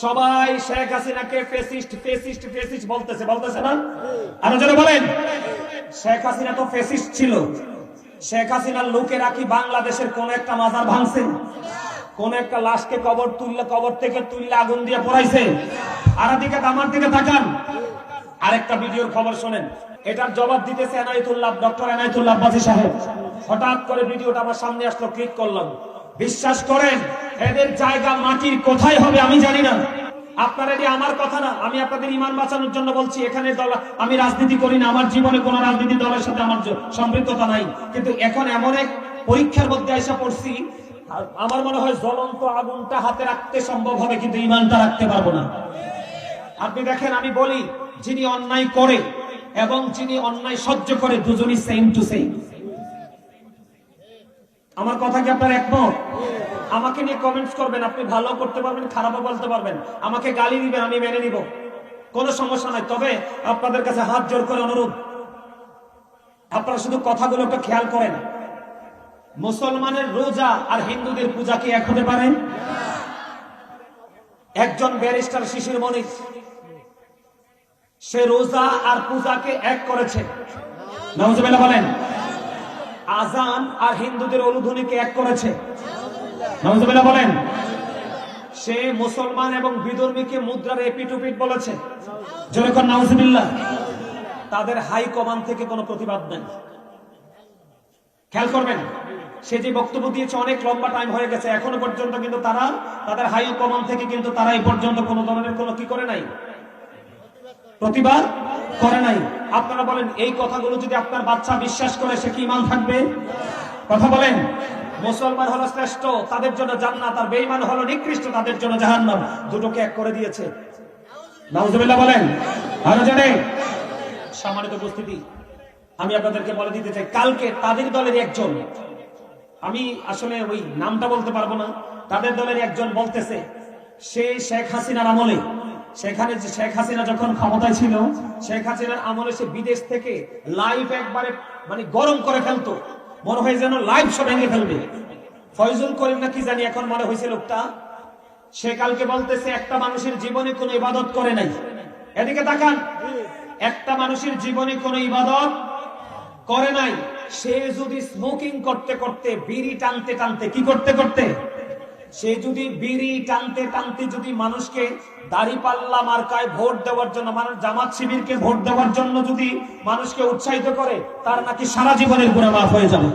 সবাই শেখ হাসিনাকে fascist fascist fascist বলতেছে না? আরো জোরে বলেন। শেখ হাসিনা তো ফেসিস্ট ছিল। শেখ হাসিনার লোকেরা কি বাংলাদেশের কোন একটা মাজার ভাঙছে? কোন একটা লাশকে কবর থেকে তুললে আগুন দিয়ে পোড়াইছে? আর দিকে আমার দিকে তাকান, আরেকটা ভিডিওর খবর শোনেন। এটার জবাব দিতেছে ডক্টর এনায়েতুল্লাহ আব্বাসী সাহেব। হঠাৎ করে ভিডিওটা আমার সামনে আসলো, ক্লিক করলাম। বিশ্বাস করেন, এদের জায়গা মাটির কোথায় হবে আমি জানি না। আপনারা এটি আমার কথা না, আমি আপনাদের ঈমান বাঁচানোর জন্য বলছি। এখানে আমি রাজনীতি করি না, আমার জীবনে কোন রাজনীতি দলের সাথে আমার সম্পৃক্ততা নাই। কিন্তু এখন এমন এক পরীক্ষার মধ্যে এসে পড়ছি, আমার মনে হয় জ্বলন্ত আগুনটা হাতে রাখতে সম্ভব হবে, কিন্তু ঈমানটা রাখতে পারবো না। আপনি দেখেন, আমি বলি, যিনি অন্যায় করে এবং যিনি অন্যায় সহ্য করে, দুজনই সেম টু সেম। আমার কথা কি আপনার একমত? আমাকে নিয়ে কমেন্টস করবেন, আপনি ভালো করতে পারবেন, খারাপও বলতে পারবেন, আমাকে গালি দিবেন, আমি মেনে নিব, কোনো সমস্যা নাই। তবে আপনাদের কাছে হাত জোর করে অনুরোধ, আপনারা শুধু কথাগুলো একটু খেয়াল করেন। মুসলমানের রোজা আর হিন্দুদের পূজা কি এক হতে পারে? একজন ব্যারিস্টার শিশির মনির, সে রোজা আর পূজাকে এক করেছে। নাউজুবিল্লাহ বলেন। আজান আর হিন্দুদের অলুধ্বনিকে এক করেছে। নাউজুবিল্লাহ বলেন। সে মুসলমান এবং বিধর্মীকে মুদ্রার এপিটুপিট বলেছে। জোরে কর নাউজুবিল্লাহ। তাদের হাই কমান্ড থেকে কোনো প্রতিবাদ নেই। খেয়াল করবেন, সে যে বক্তব্য দিয়েছে অনেক লম্বা টাইম হয়ে গেছে, এখনো পর্যন্ত কিন্তু তারা তাদের হাই কমান্ড থেকে কিন্তু তারা এই পর্যন্ত কোনো ধরনের কোনো কি করে নাই, প্রতিবাদ করে নাই। আপনারা বলেন, এই কথাগুলো যদি আপনার বাচ্চা বিশ্বাস করে, সে কি ঈমান থাকবে? কথা বলেন। মুসলমান হলো শ্রেষ্ঠ, তাদের জন্য জান্নাত, আর বেঈমান হলো নিকৃষ্ট, তাদের জন্য জাহান্নাম। দুটোকে এক করে দিয়েছে। নাউজুবিল্লাহ বলেন। আরো জানে। সম্মানিত উপস্থিতি, আমি আপনাদেরকে বলে দিতে চাই, কালকে তাদের দলের একজন, আমি আসলে ওই নামটা বলতে পারবো না, তাদের দলের একজন বলতেছে, সে শেখ হাসিনার আমলে, সেখানে যে শেখ হাসিনা যখন ক্ষমতায় ছিল, শেখ হাসিনার আমলে সে বিদেশ থেকে লাইভ একবারে মানে গরম করে ফেলতো, মনে হয় যেন লাইভ সব ভেঙে ফেলবে। ফয়জুল করিম না কি জানি এখন মনে হয়েছে লোকটা, সে কালকে বলতেছে একটা মানুষের জীবনে কোনো ইবাদত করে নাই। এদিকে তাকান, একটা মানুষের জীবনে কোনো ইবাদত করে নাই। সে যদি স্মোকিং করতে করতে, বিড়ি টানতে টানতে, কি করতে করতে, সে যদি বিড়ি টানতে টানতে যদি মানুষকে দাঁড়িপাল্লা মার্কায় ভোট দেওয়ার জন্য, মানুষ জামাত শিবিরকে ভোট দেওয়ার জন্য যদি মানুষকে উৎসাহিত করে, তার নাকি সারা জীবনের গুনাহ মাফ হয়ে যাবে।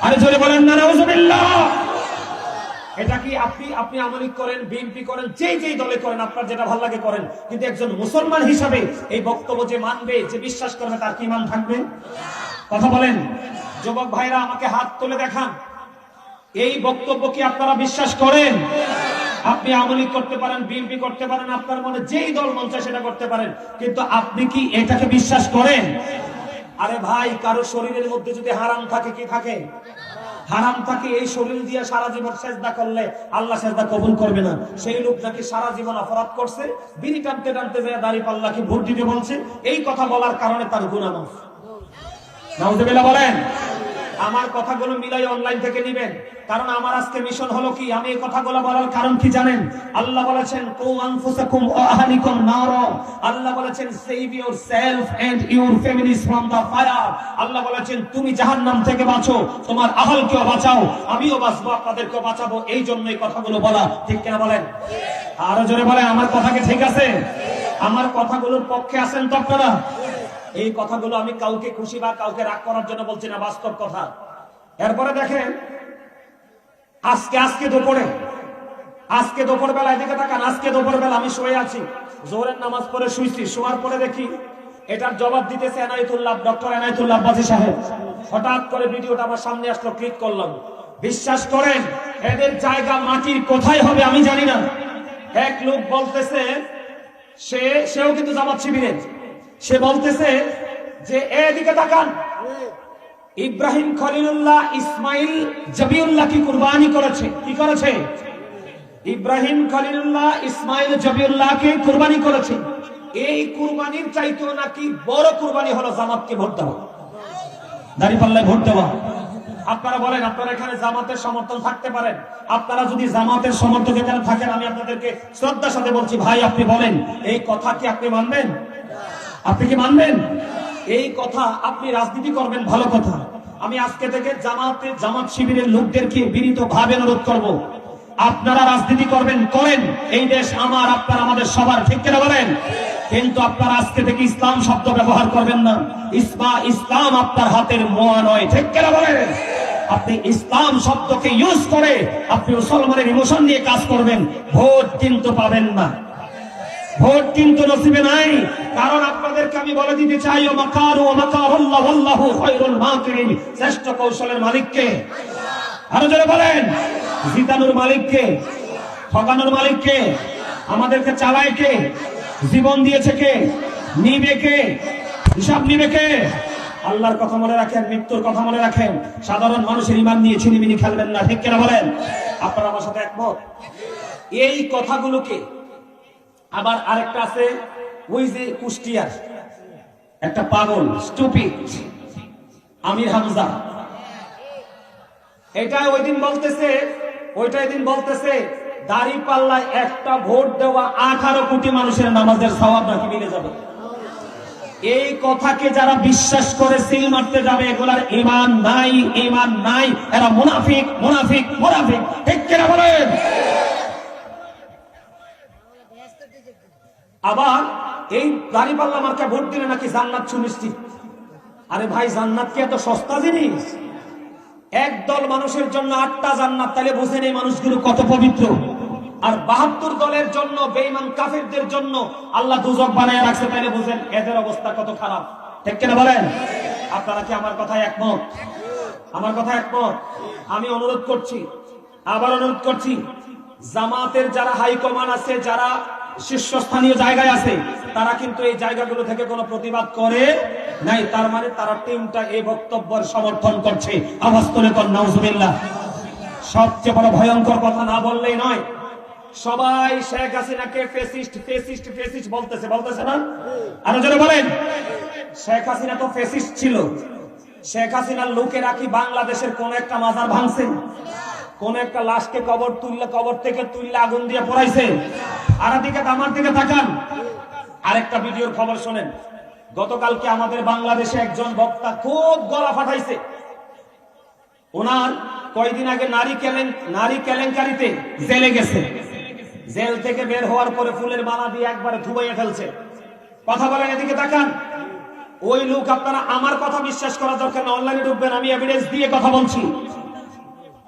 আরে জোরে বলেন না নাউজুবিল্লাহ। এটা কি আপনি আমলি করেন, বিএনপি করেন, যেই দলে করেন, আপনার যেটা ভালো লাগে করেন, কিন্তু একজন মুসলমান হিসাবে এই বক্তব্য যে মানবে, যে বিশ্বাস করবে, তার কি ঈমান থাকবে? কথা বলেন। যুবক ভাইরা আমাকে হাত তুলে দেখান, এই বক্তব্য কি আপনারা বিশ্বাস করেন? আপনি আমলি করতে পারেন, বিএনপি করতে পারেন, আপনার মনে যেই দল মন চায় সেটা করতে পারেন, কিন্তু আপনি কি এটাকে বিশ্বাস করেন? আরে ভাই, কারো শরীরের মধ্যে যদি হারাম থাকে, কি থাকে? হারাম থাকে। এই শরীর দিয়ে সারা জীবন সেজদা করলে আল্লাহ সেজদা কবুল করবে না। সেই লোক নাকি সারা জীবন অপরাধ করছে, বিড়ি টানতে টানতে যায় দাঁড়িপাল্লাকে ভোট দিতে বলছে, এই কথা বলার কারণে তার গুনাহ মাফ। নাউজুবিল্লাহ বলেন। আমার কথাগুলো মিলাই অনলাইন থেকে নিবেন, কারণ আমার আজকে মিশন হলো কি, আমি এই কথাগুলো বলার কারণ কি জানেন? আল্লাহ বলেছেন, কু আনফুসাকুম ওয়া আহলিকুম নারা। আল্লাহ বলেছেন, save yourself and your families from the fire. Allah বলেছেন, তুমি জাহান্নাম থেকে বাঁচো, তোমার আহলকেও বাঁচাও, আমিও বাঁচবো, আপনাদেরকেও বাঁচাবো। এই জন্যই কথাগুলো বলা, ঠিক কিনা বলেন? আরো জোরে বলেন, আমার কথা কি ঠিক আছে? আমার কথাগুলোর পক্ষে আছেন তো আপনারা? এই কথাগুলো আমি কাউকে খুশি বা কাউকে রাগ করার জন্য বলছি না, বাস্তব কথা। এরপরে দেখেন, আজকে দুপুর বেলা, এদিকে তাকান, আজকে দুপুর বেলা আমি শুয়ে আছি, জোহরের নামাজ পড়ে শুইছি, শোয়ার পরে দেখি এটার জবাব দিতেছে ডক্টর এনায়েতুল্লাহ আব্বাসী সাহেব। হঠাৎ করে ভিডিওটা আমার সামনে আসলো, ক্লিক করলাম। বিশ্বাস করেন, এদের জায়গা মাটির কোথায় হবে আমি জানি না। এক লোক বলতেছে, সেও কিন্তু জামাত শিবিরের, সে বলতেছে যে এদিকে তাকান, ইব্রাহিম খলিলুল্লাহ ইসমাইল জবিউল্লাহ কি কুরবানি করেছে। কি করেছে? ইব্রাহিম খলিলুল্লাহ ইসমাইল জবিউল্লাহকে কুরবানি করেছে। এই কুরবানির চাইতেও নাকি বড় কুরবানি হলো জামাতকে ভোট দেওয়া, দাঁড়িপাল্লায় ভোট দেওয়া। আপনারা বলেন, আপনারা এখানে জামাতের সমর্থন থাকতে পারেন। আপনারা যদি জামাতের সমর্থক এখানে থাকেন, আমি আপনাদেরকে শ্রদ্ধার সাথে বলছি, ভাই আপনি বলেন এই কথা কি আপনি মানবেন? আপনি কি মানবেন এই কথা? আপনি রাজনীতি করবেন, ভালো কথা। আমি আজকে থেকে জামাত শিবিরের লোকদেরকে বিনীত ভাবে অনুরোধ করব, আপনারা রাজনীতি করবেন, করেন। এই দেশ আমার, আপনার, আমাদের সবার, ঠিক কিনা বলেন? কিন্তু আপনারা আজকে থেকে ইসলাম শব্দ ব্যবহার করবেন না। ইসলাম আপনার হাতের মোয়া নয়, ঠিক কিনা বলেন? আপনি ইসলাম শব্দকে ইউজ করে আপনি মুসলমানের ইমোশন নিয়ে কাজ করবেন, ভোট কিন্তু পাবেন না, ভোট কিন্তু নসিবে নাই। কারণ আপনাদেরকে আমি বলে দিতে চাই, ও মাকারু ওয়া মাকারুল্লাহ ওয়াল্লাহু খায়রুল মাকিরিন, শ্রেষ্ঠ কৌশলের মালিককে আরো জোরে বলেন। জিতানোর মালিককে, ঠকানোর মালিককে, আমাদেরকে চালায় কে, জীবন দিয়েছে কে, নিবে কে, হিসাব নিবে কে? আল্লাহর কথা মনে রাখেন, মৃত্যুর কথা মনে রাখেন। সাধারণ মানুষের ঈমান নিয়ে ছিনিমিনি খেলবেন না, ঠিক কিনা বলেন? আপনারা আমার সাথে একমত? এই কথাগুলোকে আবার আরেকটা আছে, ওই যে কুষ্টিয়ার একটা পাগল স্টুপিড আমির হামজা, এটা ওই দিন বলতেছে দাঁড়িপাল্লায় একটা ভোট দেওয়া 18 কোটি মানুষের নামাজের সওয়াব নাকি মিলে যাবে। এই কথাকে যারা বিশ্বাস করে সিল মারতে যাবে, এগুলার ঈমান নাই, ঈমান নাই, এরা মুনাফিক, মুনাফিক, মুনাফিক, ঠিক কিনা বলেন? আবার এই দাঁড়িপাল্লা মার্কা ভোট দিলে নাকি জান্নাত সুনিশ্চিত। আরে ভাই, জান্নাত কি এত সস্তা জিনিস? একদল মানুষের জন্য 8টা জান্নাত, তাহলে বুঝেন এই মানুষগুলো কত পবিত্র। আর 72 দলের জন্য, বেঈমান কাফেরদের জন্য আল্লাহ দুজক বানায় রাখছে, তাহলে বুঝেন এদের অবস্থা কত খারাপ, ঠিক কিনা বলেন? আপনারা কি আমার কথায় একমত? আমার কথা একমত? আমি অনুরোধ করছি, আবার অনুরোধ করছি, জামাতের যারা হাইকমান্ড আছে, যারা শীর্ষস্থানীয় জায়গায় আছে, তারা কিন্তু এই জায়গাগুলো থেকে কোনো প্রতিবাদ করে নাই। তার মানে তারা টিমটা এই বক্তব্যের সমর্থন করছে। আওয়াজ তুলে কোন নাউজুবিল্লাহ। সবচেয়ে বড় ভয়ঙ্কর কথা না বললেই নয়, সবাই শেখ হাসিনাকে ফেসিস্ট ফেসিস্ট ফেসিস্ট বলতেছে না? আরো জোরে বলেন। শেখ হাসিনা তো ফেসিস্ট ছিল। শেখ হাসিনার লোকেরা কি বাংলাদেশের কোন একটা মাজার ভাঙছে? কোন একটা লাশকে কবর থেকে তুললে আগুন দিয়ে পোড়াইছে? আর দিকে আমার দিকে তাকান, আরেকটা ভিডিওর খবর শোনেন। গতকালকে আমাদের বাংলাদেশে একজন বক্তা খুব গলা ফাটাইছে। ওনার কয়েকদিন আগে নারী কেলেঙ্কারিতে জেলে গেছে। জেল থেকে বের হওয়ার পরে ফুলের মালা দিয়ে একবারে ধুবাইয়া ফেলছে। কথা বলেন, এদিকে তাকান। ওই লোক, আপনারা আমার কথা বিশ্বাস করা দরকার না, অনলাইনে ঢুকবেন, আমি এভিডেন্স দিয়ে কথা বলছি।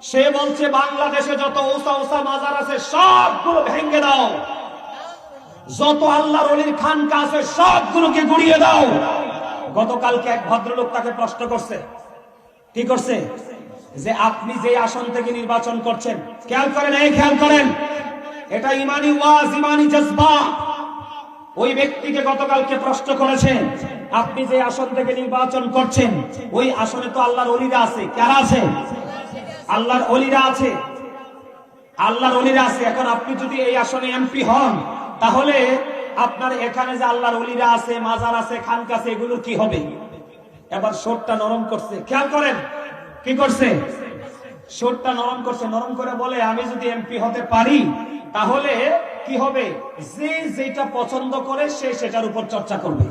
সে বলছে বাংলাদেশে যত উঁচা উঁচা মাজার আছে সবগুলো ভেঙে দাও, যত আল্লাহর ওলির খানকা আছে সবগুলোকে গুড়িয়ে দাও। গতকালকে এক ভদ্রলোক তাকে প্রশ্ন করছে, কি করছে, যে আপনি যে আসন থেকে নির্বাচন করছেন, খেয়াল করেন, খেয়াল করেন, এটা ইমানি ওয়াজ, ইমানি জজবা। ওই ব্যক্তিকে গতকালকে প্রশ্ন করেছেন, আপনি যে আসন থেকে নির্বাচন করছেন ওই আসনে তো আল্লাহর ওলিরা আছে। কারা আছে? আল্লাহর ওলিরা আছে, আল্লাহর ওলিরা আছে। এখন আপনি যদি এই আসনে এমপি হন, তাহলে আপনার এখানে যে আল্লাহর ওলিরা আছে, মাজার আছে, খানকা আছে, এগুলোর কি হবে? এবার সুরটা নরম করছে, খেয়াল করেন কি করছে, সুরটা নরম করছে। নরম করে বলে, আমি যদি এমপি হতে পারি তাহলে কি হবে, যে যেটা পছন্দ করে সে সেটার উপর চর্চা করবে।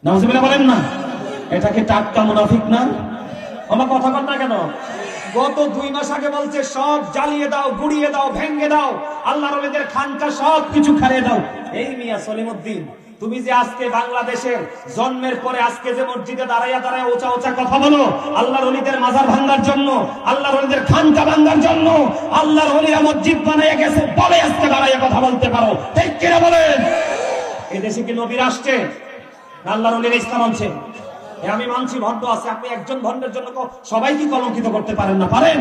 নাউজুবিল্লাহ বলেন না? এটা কি টাটকা মুনাফিক না? আমার কথা বল না কেন? গত 2 মাস আগে বলছে সব জ্বালিয়ে দাও, গুড়িয়ে দাও, ভেঙে দাও, আল্লাহর ওলিদের খানকা সব কিছু খারিয়ে দাও। এই মিয়া সলিমউদ্দিন, তুমি যে আজকে বাংলাদেশের জন্মের পরে আজকে যে মসজিদে দাঁড়াইয়া দাঁড়াইয়া উঁচা উঁচা কথা বলো আল্লাহর ওলিদের মাজার ভাঙার জন্য, আল্লাহর ওলিদের খানকা ভাঙার জন্য, আল্লাহর ওলিরা মসজিদ বানাইয়া গেছে বলে আজকে দাঁড়াইয়া কথা বলতে পারো, ঠিক কিনা বলেন? এই দেশে কি নবীর আসছে? আল্লাহর ওলিরা ইসলাম আনছে। আমি মানছি ভণ্ড আছে, আপনি একজন ভণ্ডের জন্য সবাই কি কলঙ্কিত করতে পারেন না? পারেন।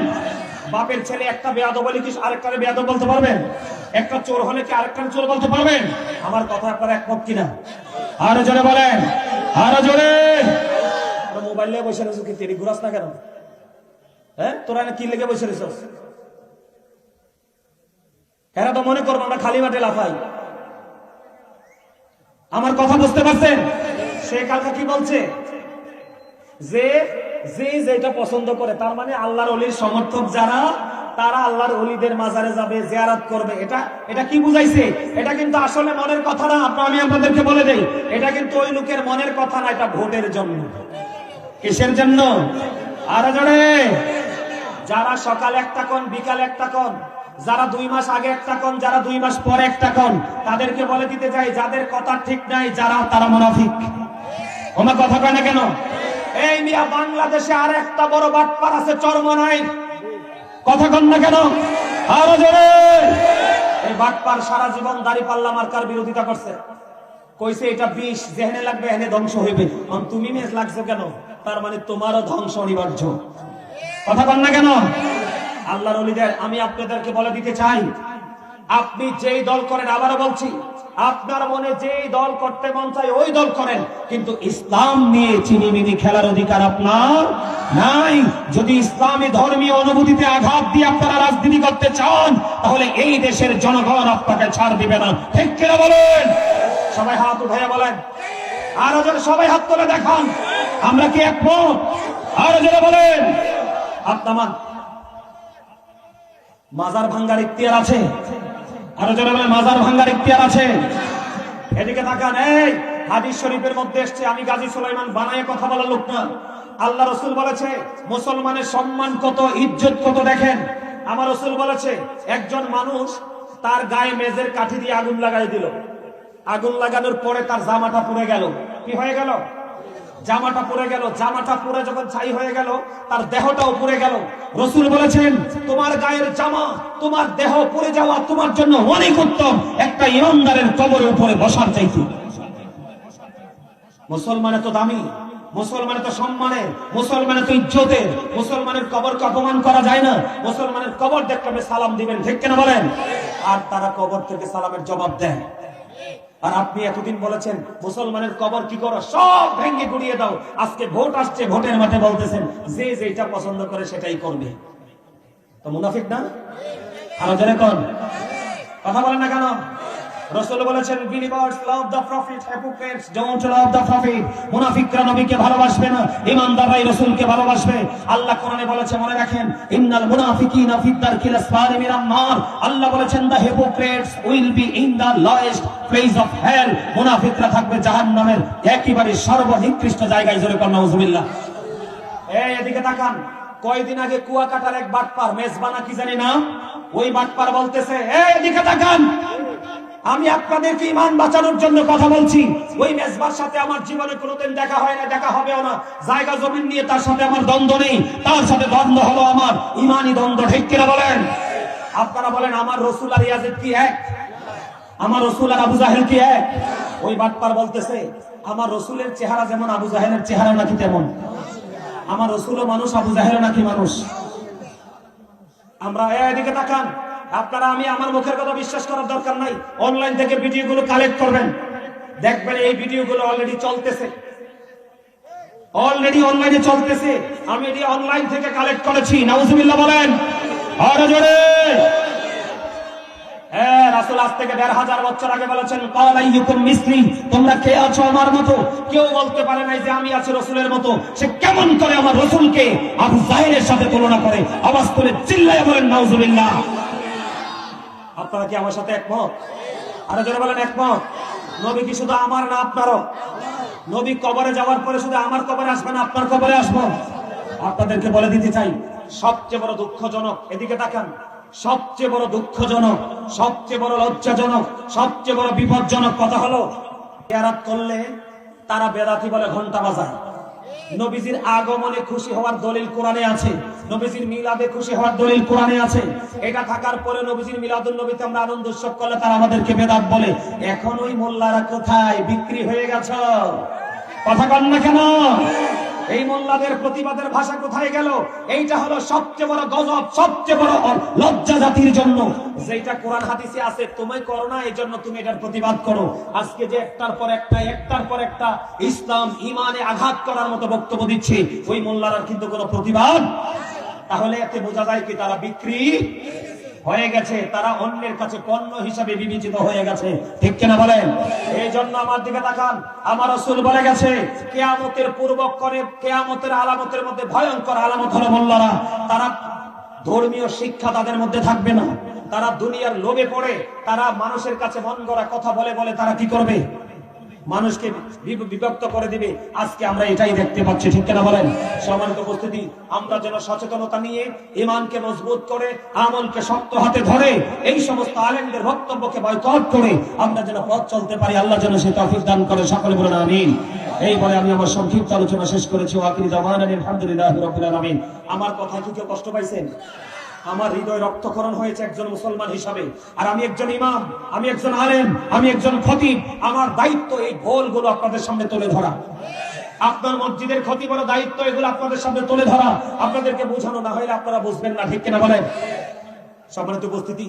বাপের ছেলে একটা বেয়াদব বলে কি আরেকটারে বেয়াদব বলতে পারবেন? একটা চোর হলে কি আরেকটারে চোর বলতে পারবেন? আমার কথা আপনারা একমত কিনা? আরো জোরে বলেন, আরো জোরে। মোবাইল নিয়ে বসে রয়েছ, কি তেরি ঘুরাস না কেন? হ্যাঁ, তোরা কি লেগে বসে রয়েছ? এরা তো মনে করবো আমরা খালি মাঠে লাফাই। আমার কথা বুঝতে পারছেন? সে কালকে কি বলছে, যে যে যেটা পছন্দ করে, তার মানে আল্লাহর ওলির সমর্থক যারা, তারা আল্লাহর ওলিদের মাজারে যাবে, জিয়ারত করবে। এটা কি বুঝাইছে? এটা কিন্তু আসলে মনের কথা না। আমি আপনাদেরকে বলে দেই, এটা কিন্তু ওই লোকের মনের কথা না, এটা ভোটের জন্য। কিসের জন্য? আরো জোরে। যারা সকাল একটা কোন, বিকাল একটা কোন, যারা 2 মাস আগে একটা কোন, যারা 2 মাস পরে একটা কোন, তাদেরকে বলে দিতে চাই, যাদের কথা ঠিক নাই যারা, তারা মুনাফিক। ওনার কথা কয় না কেন? এই মিয়া, বাংলাদেশে আর একটা বড় বাটপার আছে, চরমনাই। কথা কন না কেন? আরো জোরে। এই বাটপার সারা জীবন দাঁড়িপাল্লা মার্কার বিরোধিতা করছে, কইছে এটা বিষ, যেখানে লাগবে এখানে ধ্বংস হইবে। তুমি মেজ লাগছো কেন? তার মানে তোমারও ধ্বংস অনিবার্য। কথা কন না কেন? আল্লাহর ওলিদের আমি আপনাদেরকে বলে দিতে চাই, আপনি যেই দল করেন, আবারও বলছি, আপনার মনে যেই দল করতে মন চায় ওই দল করেন, কিন্তু ইসলাম নিয়ে চিনিমিনি খেলার অধিকার আপনার নাই। যদি ইসলামী ধর্মীয় অনুভূতিতে আঘাত দিয়ে আপনারা রাজনীতি করতে চান, তাহলে এই দেশের জনগণ আপনাকে ছাড় দিবে না। ঠিক কিনা বলেন? সবাই হাত উঠাইয়া বলেন। আরো জোরে সবাই হাত তুলে দেখান, আমরা কি একমত? আরো জোরে বলেন। হাত নামান। মাজার ভাঙ্গার ইখতিয়ার আছে? আরো জোরে বলেন, মাজার ভাঙ্গার ইখতিয়ার আছে? এদিকে তাকান। এই হাদিস শরীফের মধ্যে এসেছে, আমি গাজী সুলাইমান বানায়ে কথা বলার লোক না। আল্লাহ রাসূল বলেছে মুসলমানের সম্মান কত, ইজ্জত কত। দেখেন, আমার রাসূল বলেছে, একজন মানুষ তার গায়ে মেজের কাঠি দিয়ে আগুন লাগাই দিল। আগুন লাগানোর পরে তার জামাটা পুড়ে গেল। কি হয়ে গেল? জামাটা পুড়ে গেল। জামাটা পুড়ে যখন ছাই হয়ে গেল, তার দেহটাও পুড়ে গেল। রাসূল বলেছেন, তোমার গায়ের জামা, তোমার দেহ পুড়ে যাওয়া তোমার জন্য অনেক উত্তম একটা ইমানদারের কবরের উপরে বসার চাইতে। মুসলমানের তো দামি, মুসলমানের তো সম্মানের, মুসলমানের তো ইজ্জতের। মুসলমানের কবরকে অপমান করা যায় না। মুসলমানের কবর দেখলে সালাম দিবেন। ঠিক কিনা বলেন? আর তারা কবর থেকে সালামের জবাব দেয়। আর আপনি এতদিন বলেছেন মুসলমানের কবর কি করো, সব ভেঙে গুড়িয়ে দাও। আজকে ভোট আসছে, ভোটের মাঠে বলতেছেন যে যেটা পছন্দ করে সেটাই করবে। তো মুনাফিক না? আরো জোরে কোন কথা বলেন না কেন? রাসূল বলেছেন, believers love the prophet, hypocrites don't love the prophet। মুনাফিকরা নবীকে ভালোবাসবে না, ঈমানদাররা রাসূলকে ভালোবাসবে। আল্লাহ কোরআনে বলেছে, মনে রাখেন, ইন্নাল মুনাফিকিনা ফি দারকিল আসফারি মিনান নার। আল্লাহ বলেছেন, the hypocrites will be in the lowest place of hell। মুনাফিকরা থাকবে জাহান্নামের একেবারে সর্বনিকৃষ্ট জায়গায়। জোরে কোন নাউজুবিল্লাহ। এই এদিকে তাকান। কয়দিন আগে কুয়াকাটার এক বাটপার, মেজবানা কি জানি না, ওই বাটপার বলতেছে, এই এদিকে তাকান, আমি আপনাদেরকে ঈমান বাঁচানোর জন্য কথা বলছি। ওই মেজবার সাথে আমার জীবনে কোনোদিন দেখা হয় না, দেখা হবেও না। জায়গা জমিন নিয়ে তার সাথে আমার দ্বন্দ্ব নেই, তার সাথে দ্বন্দ্ব হলো আমার ঈমানি দ্বন্দ্ব। ঠিক কিনা বলেন? আপনারা বলেন, আমার রাসূল আর ইয়াজিদ কি এক? আমার রাসূল আর আবু জাহেল কি এক? ওই বাটপার বলতেছে, আমার রাসূলের চেহারা যেমন আবু জাহেলের চেহারা নাকি তেমন। আমার রাসূলও মানুষ, আবু জাহেলও নাকি মানুষ। আমরা এদিকে তাকান। আপনারা, আমি আমার মুখের কথা বিশ্বাস করার দরকার নাই। অনলাইন থেকে ভিডিওগুলো কালেক্ট করবেন, দেখবেন এই ভিডিওগুলো অলরেডি চলতেছে, অলরেডি অনলাইনে চলতেছে। আমি এটি অনলাইন থেকে কালেক্ট করেছি। নাউজুবিল্লাহ বলেন। আর জোরে। হ্যাঁ, রাসূল আজ থেকে ১৫০০ বছর আগে বলেছেন, ক্বালা আইয়ুকুম মিসলি, তোমরা কে আছো আমার মতো? কেউ বলতে পারে নাই যে আমি আছি রাসূলের মতো। সে কেমন করে আমার রাসূলকে আবু জাহেলের সাথে তুলনা করে? আওয়াজ করে চিল্লায়ে বলেন নাউজুবিল্লাহ। আপনারা কি আমার সাথে একমত? আরো জোরে বলেন একমত। নবী কি শুধু আমার না আপনারও? নবী কবরে যাওয়ার পরে শুধু আমার কবরে আসবে না, আপনার কবরে আসবো। আপনাদেরকে বলে দিতে চাই, সবচেয়ে বড় দুঃখজনক, এদিকে তাকান, সবচেয়ে বড় দুঃখজনক, সবচেয়ে বড় লজ্জাজনক, সবচেয়ে বড় বিপজ্জনক কথা হলো, জিয়ারত করলে তারা বেদাতি বলে ঘন্টা বাজায়। নবীজির আগমনে খুশি হওয়ার দলিল কোরআনে আছে, নবীজির মিলাদে খুশি হওয়ার দলিল কোরআনে আছে। এটা থাকার পরে নবীজির মিলাদুন নবীতে আমরা আনন্দ উৎসব করলে তারা আমাদেরকে বেদাত বলে। এখন ওই মোল্লারা কোথায়? বিক্রি হয়ে গেছ। কথা কন না কেন? এই মোল্লাদের প্রতিবাদের ভাষা কোথায় গেল? এইটা হলো সবচেয়ে বড় গজব, সবচেয়ে বড় লজ্জা জাতির জন্য। যেটা কোরআন হাদিসে আছে তুমি করো না, এই জন্য তুমি এটার প্রতিবাদ করো। আজকে যে একটার পর একটা ইসলাম ঈমানে আঘাত করার মতো বক্তব্য দিচ্ছে, ওই মোল্লারা কিন্তু কোনো প্রতিবাদ। তাহলে এতে বোঝা যায় কি তারা বিক্রি। হয়ে গেছে, তারা অন্যের কাছে পণ্য হিসাবে বিবেচিত হয়ে গেছে। ঠিক কিনা বলেন? এই জন্য আমার দিকে তাকান, আমার রাসূল বলে গেছে কিয়ামতের পূর্বক্ষণে, কিয়ামতের আলামতের মধ্যে ভয়ঙ্কর আলামত হলো মোল্লারা। তারা ধর্মীয় শিক্ষা তাদের মধ্যে থাকবে না, তারা দুনিয়ার লোভে পড়ে তারা মানুষের কাছে মন গড়া কথা বলে বলে তারা কি করবে, মানুষকে বিভক্ত করে দিবে। আজকে আমরা এটাই দেখতে পাচ্ছি। ঠিক কিনা বলেন? সম্মানিত উপস্থিতি, আমরা যেন সচেতনতা নিয়ে ঈমানকে মজবুত করে আমলকে শক্ত হাতে ধরে এই সমস্ত আলেমদের বক্তব্যকে বয়কট করে আমরা যেন পথ চলতে পারি। আল্লাহ যেন সে তৌফিক দান করে। সকলে বলেন আমিন। এই বলে আমি আমার সংক্ষিপ্ত আলোচনা শেষ করেছি। আখিরি দাওয়ানা আলহামদুলিল্লাহি রাব্বিল আলামিন। আমার কথা কি কেউ কষ্ট পাইছেন? আমার হৃদয় রক্তক্ষরণ হয়েছে একজন মুসলমান হিসাবে। আর আমি একজন ইমাম, আমি একজন আলেম, আমি একজন খতিব। আমার দায়িত্ব এই ভুলগুলো আপনাদের সামনে তুলে ধরা। আপনার মসজিদের খতিবের দায়িত্ব এগুলো আপনাদের সামনে তুলে ধরা, আপনাদেরকে বোঝানো, না হলে আপনারা বুঝবেন না। ঠিক কিনা বলেন? সম্মানিত উপস্থিতি,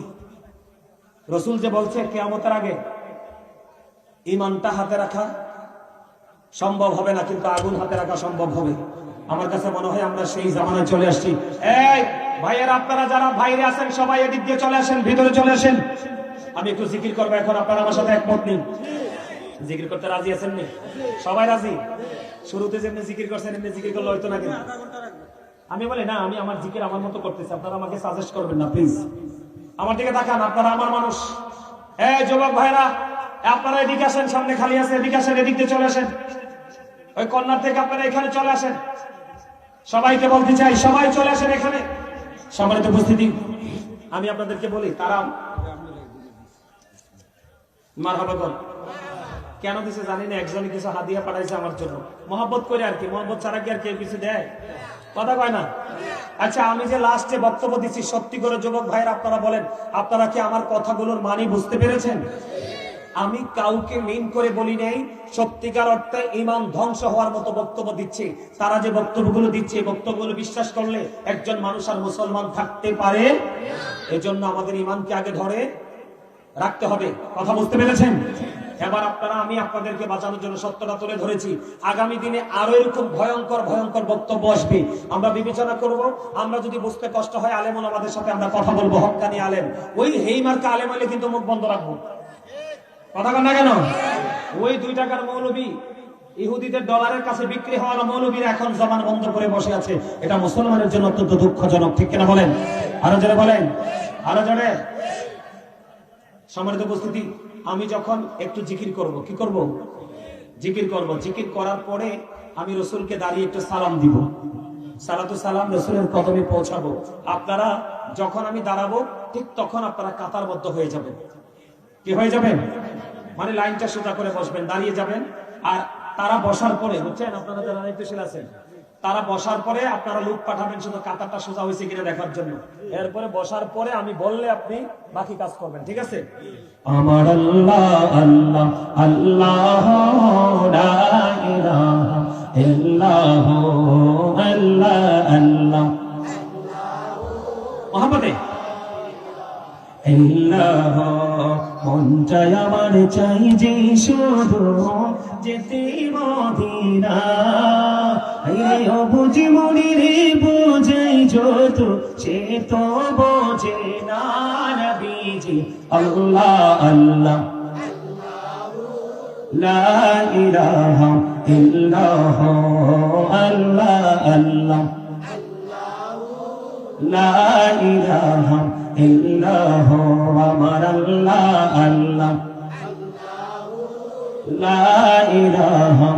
রাসূল যে বলছে কিয়ামতের আগে ঈমানটা হাতে রাখা সম্ভব হবে না, কিন্তু আগুন হাতে রাখা সম্ভব হবে। আমার কাছে মনে হয় আমরা সেই জামানায় চলে আসছি। এই ভাইয়েরা, আপনারা যারা বাইরে আছেন সবাই এদিক দিয়ে চলে আসেন, ভিতরে চলে আসেন। আমি একটু জিকির করবো এখন, আপনারা আমার সাথে একমত নিন। জিকির করতে রাজি আছেন নি? সবাই রাজি? শুরুতে যেমনি জিকির করছেন এমনি জিকির করলে হয়তো না। কিন্তু আমি বলি না, আমি আমার জিকির আমার মতো করতেছি, আপনারা আমাকে সাজেস্ট করবেন না প্লিজ। আমার দিকে তাকান, আপনারা আমার মানুষ। এই যুবক ভাইরা, আপনারা এদিকে আসেন, সামনে খালি আছে, এদিকে আসেন, এদিক দিয়ে চলে আসেন। ওই কর্নার থেকে আপনারা এখানে চলে আসেন। সবাইকে বলতে চাই, সবাই চলে আসেন এখানে। সম্মানিত উপস্থিতি, আমি আপনাদেরকে বলি, তারা মারহাবা কর কেন দিছে জানি না। একজনই কিছু হাদিয়া পাঠাইছে আমার জন্য, মহব্বত করে আর কি। মহব্বত ছাড়া কি আর কেউ কিছু দেয়? কথা কয় না। আচ্ছা, আমি যে লাস্টে বক্তব্য দিচ্ছি, সত্যি করে যুবক ভাইয়ের আপনারা বলেন, আপনারা কি আমার কথাগুলোর মানে বুঝতে পেরেছেন? আমি কাউকে মিন করে বলি নাই, সত্যিকার অর্থে ঈমান ধ্বংস হওয়ার মতো বক্তব্য দিচ্ছে। তারা যে বক্তব্যগুলো দিচ্ছে, বক্তব্যগুলো বিশ্বাস করলে একজন মানুষ আর মুসলমান থাকতে পারে। এজন্য আমাদের ঈমানকে আগে ধরে রাখতে হবে। কথা বুঝতে পেরেছেন? এবার আপনারা, আমি আপনাদেরকে বাঁচানোর জন্য সত্যটা তুলে ধরেছি। আগামী দিনে আরো এরকম ভয়ঙ্কর ভয়ঙ্কর বক্তব্য আসবে। আমরা বিবেচনা করব, আমরা যদি বুঝতে কষ্ট হয় আলেম ওলামাদের সাথে আমরা কথা বলবো, হক্কানি আলেম। ওই হেই মার্কা আলেম হলে কিন্তু মুখ বন্ধ রাখবো। কথা কন না কেন? ওই 2 টাকার মৌলবী, ইহুদিদের ডলারের কাছে বিক্রি হওয়ার মৌলবীরা এখন জবান বন্ধ করে বসে আছে। এটা মুসলমানের জন্য অত্যন্ত দুঃখজনক। ঠিক কিনা বলেন? আরো জোরে বলেন, আরো জোরে। সম্মানিত উপস্থিতি, আমি যখন একটু জিকির করব, কি করব? জিকির করব। জিকির করার পরে আমি রাসূলকে দাঁড়িয়ে একটু সালাম দিব, সালাতু সালাম রাসূলের কদমে পৌঁছাবো। আপনারা যখন আমি দাঁড়াবো ঠিক তখন আপনারা কাতারবদ্ধ হয়ে যাবেন। কি হয়ে যাবেন? মানে লাইনটা সোজা করে বসবেন, দাঁড়িয়ে যাবেন। আর তারা বসার পরে, বুঝছেন, আপনারা যারা দায়িত্বশীল আছেন, তারা বসার পরে আপনারা লোক পাঠাবেন শুধু কাতারটা সোজা হয়েছে কিনা দেখার জন্য। এরপরে বসার পরে আমি বললে আপনি বাকি কাজ করবেন। ঠিক আছে? আমার আল্লাহ আল্লাহ আল্লাহ লা ইলাহা ইল্লাহু আল্লাহ আল্লাহ মুহাম্মাদে ইল্লাহ। মন চাই আমার, চাই যে শুধু যেতে মদিনা। ও বুঝি মনি রে বোঝাই যত, সে তো বোঝে না নবীজি। আল্লাহ আল্লাহ লা ইলাহা ইল্লাহ আল্লাহ আল্লাহ লা ইলাহা ইল্লাহ। আমার আল্লাহ আল্লাহ লা ইলাহা।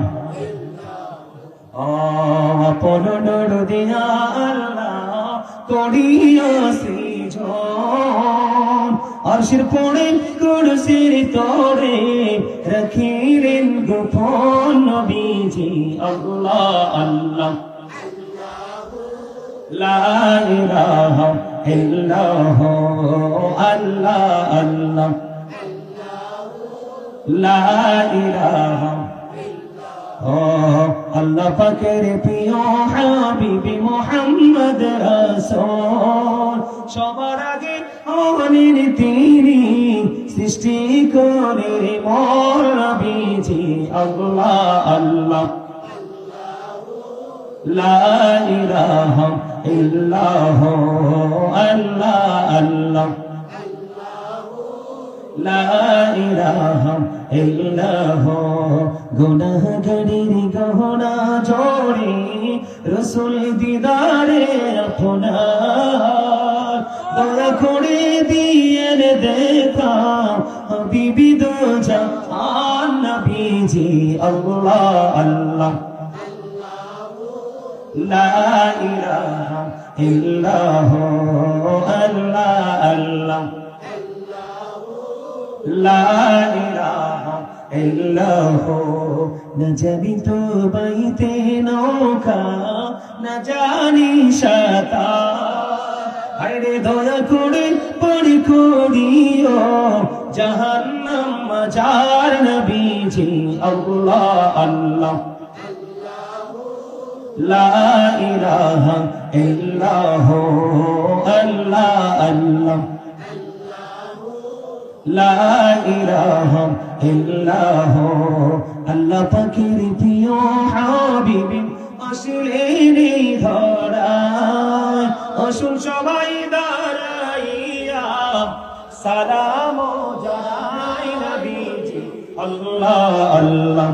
আপন নূর দিয়া আল্লাহ করিয়া সৃজন, আরশের পড়ে কুরসির তরে রাখিলেন গোপন নবীজি। আল্লাহ আল্লাহ লা ইলাহা ইল্লাহ আল্লাহ আল্লাহ লা ইলাহা। আল্লাহ পাকের প্রিয় হাবিবি মুহাম্মদ রাসূল, সবার আগে হলেন তিনি, সৃষ্টি করে মোর নবীজি। আল্লাহ আল্লাহ লা ইলাহা ইল্লাহু আল্লাহ আল্লাহ লা ইলাহা ইল্লাল্লাহ গুনাহগারের গহনা জোড়ে রাসূল দিদারে আপনার দয়া করে দিয়ে দেখা হাবিবি দো জাহান নবীজি আল্লাহ আল্লাহ লা ইলাহা ইল্লাল্লাহ আল্লাহ আল্লাহ লা ইলাহা ইল্লাল্লাহ না যাবি তো বাইতে নৌকা না জানি সাঁতার হায়রে দয়া করে পড়ি করিও জাহান্নাম মাজার নবীজি আল্লাহ আল্লাহ লা ইলাহা ইল্লাল্লাহ আল্লাহ আল্লাহ লা ইলাহা ইল্লাল্লাহ আল্লাহ পাকের প্রিয় হাবিব আসলেন এই ধরায় আসুন সবাই দাঁড়াইয়া সালাম জানাই নবীজি আল্লাহ আল্লাহ